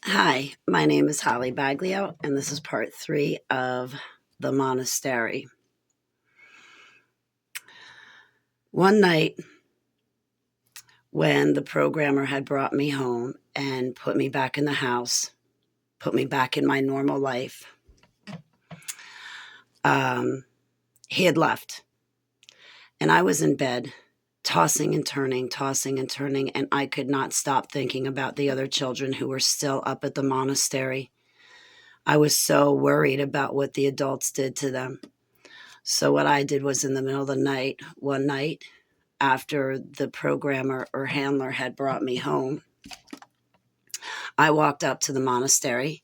Hi, my name is Holly Baglio, and this is part 3 of the Monastery. One night, when the programmer had brought me home and put me back in the house, put me back in my normal life, he had left. And I was in bed, tossing and turning, and I could not stop thinking about the other children who were still up at the monastery. I was so worried about what the adults did to them. So what I did was, in the middle of the night, one night, after the programmer or handler had brought me home, I walked up to the monastery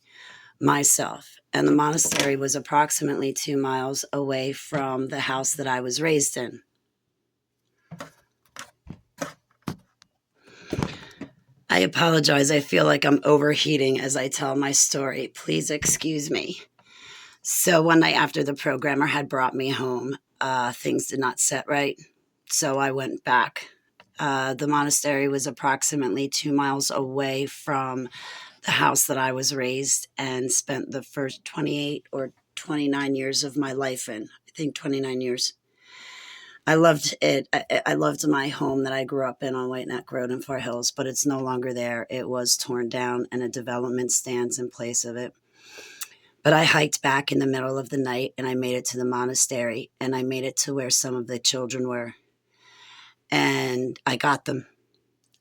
myself. And the monastery was approximately 2 miles away from the house that I was raised in. I apologize. I feel like I'm overheating as I tell my story. Please excuse me. So one night after the programmer had brought me home, things did not set right. So I went back. The monastery was approximately 2 miles away from the house that I was raised and spent the first 28 or 29 years of my life in. I think 29 years. I loved it. I loved my home that I grew up in on White Neck Road in Fort Hills, but it's no longer there. It was torn down and a development stands in place of it. But I hiked back in the middle of the night and I made it to the monastery and I made it to where some of the children were. And I got them.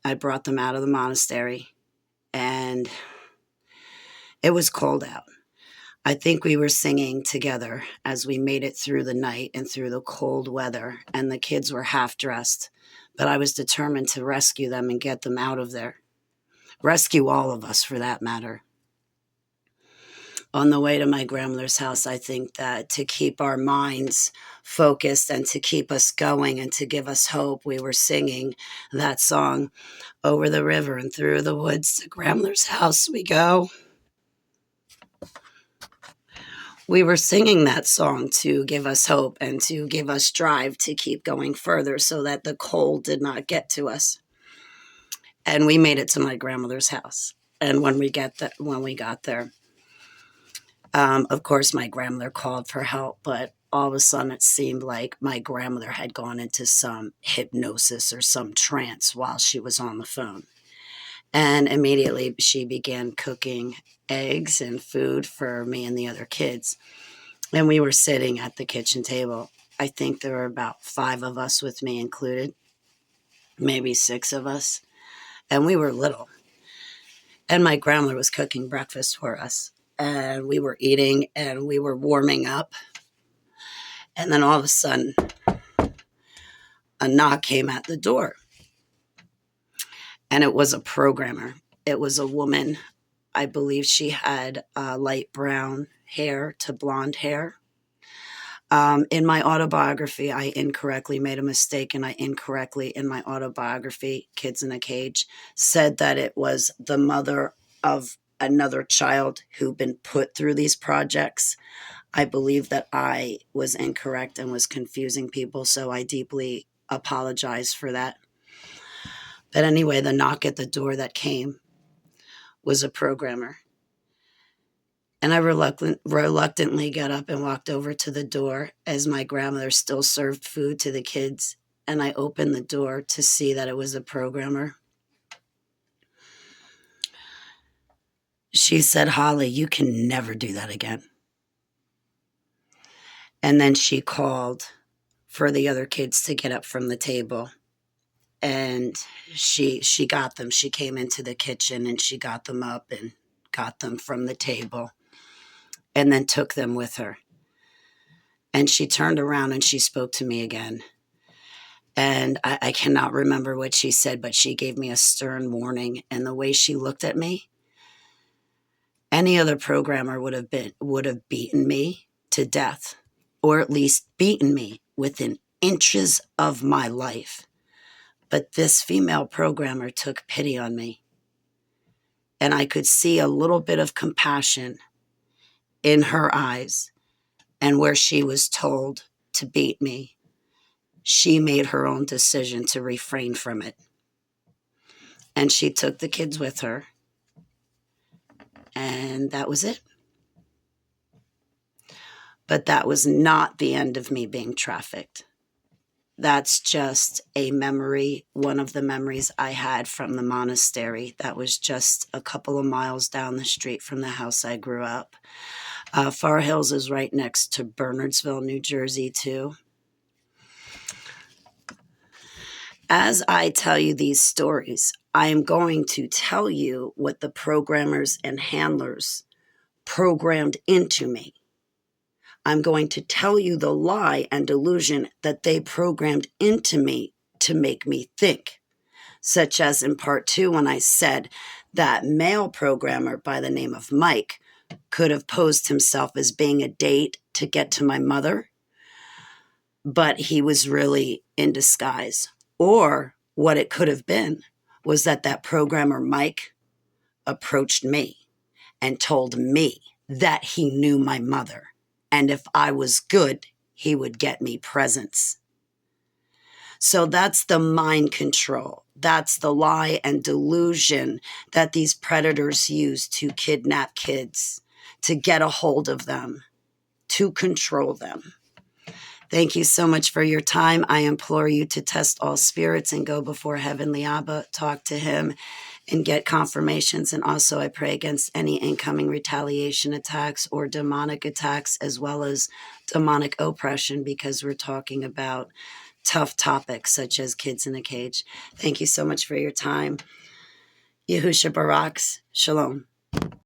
I brought them out of the monastery and it was cold out. I think we were singing together as we made it through the night and through the cold weather, and the kids were half dressed. But I was determined to rescue them and get them out of there. Rescue all of us, for that matter. On the way to my grandmother's house, I think that to keep our minds focused and to keep us going and to give us hope, we were singing that song, "Over the river and through the woods to grandmother's house we go." We were singing that song to give us hope and to give us drive to keep going further so that the cold did not get to us. And we made it to my grandmother's house. And when we got there, of course, my grandmother called for help, but all of a sudden it seemed like my grandmother had gone into some hypnosis or some trance while she was on the phone. And immediately she began cooking eggs and food for me and the other kids. And we were sitting at the kitchen table. I think there were about 5 of us, with me included, maybe 6 of us. And we were little. And my grandmother was cooking breakfast for us. And we were eating and we were warming up. And then all of a sudden, a knock came at the door. And it was a programmer. It was a woman. I believe she had light brown hair to blonde hair. In my autobiography, I incorrectly made a mistake, and I incorrectly, in my autobiography, Kids in a Cage, said that it was the mother of another child who'd been put through these projects. I believe that I was incorrect and was confusing people, so I deeply apologize for that. But anyway, the knock at the door that came was a programmer. And I reluctantly got up and walked over to the door as my grandmother still served food to the kids. And I opened the door to see that it was a programmer. She said, "Holly, you can never do that again." And then she called for the other kids to get up from the table. And she got them. She came into the kitchen and she got them up and got them from the table and then took them with her. And she turned around and she spoke to me again. And I cannot remember what she said, but she gave me a stern warning. And the way she looked at me, any other programmer would have beaten me to death, or at least beaten me within inches of my life. But this female programmer took pity on me. And I could see a little bit of compassion in her eyes. And where she was told to beat me, she made her own decision to refrain from it. And she took the kids with her. And that was it. But that was not the end of me being trafficked. That's just a memory, one of the memories I had from the monastery that was just a couple of miles down the street from the house I grew up. Far Hills is right next to Bernardsville, New Jersey, too. As I tell you these stories, I am going to tell you what the programmers and handlers programmed into me. I'm going to tell you the lie and delusion that they programmed into me to make me think, such as in part 2 when I said that male programmer by the name of Mike could have posed himself as being a date to get to my mother, but he was really in disguise. Or what it could have been was that programmer Mike approached me and told me that he knew my mother. And if I was good, he would get me presents. So that's the mind control. That's the lie and delusion that these predators use to kidnap kids, to get a hold of them, to control them. Thank you so much for your time. I implore you to test all spirits and go before Heavenly Abba, talk to him, and get confirmations. And also I pray against any incoming retaliation attacks or demonic attacks, as well as demonic oppression, because we're talking about tough topics such as kids in a cage. Thank you so much for your time. Yehusha Baraks. Shalom.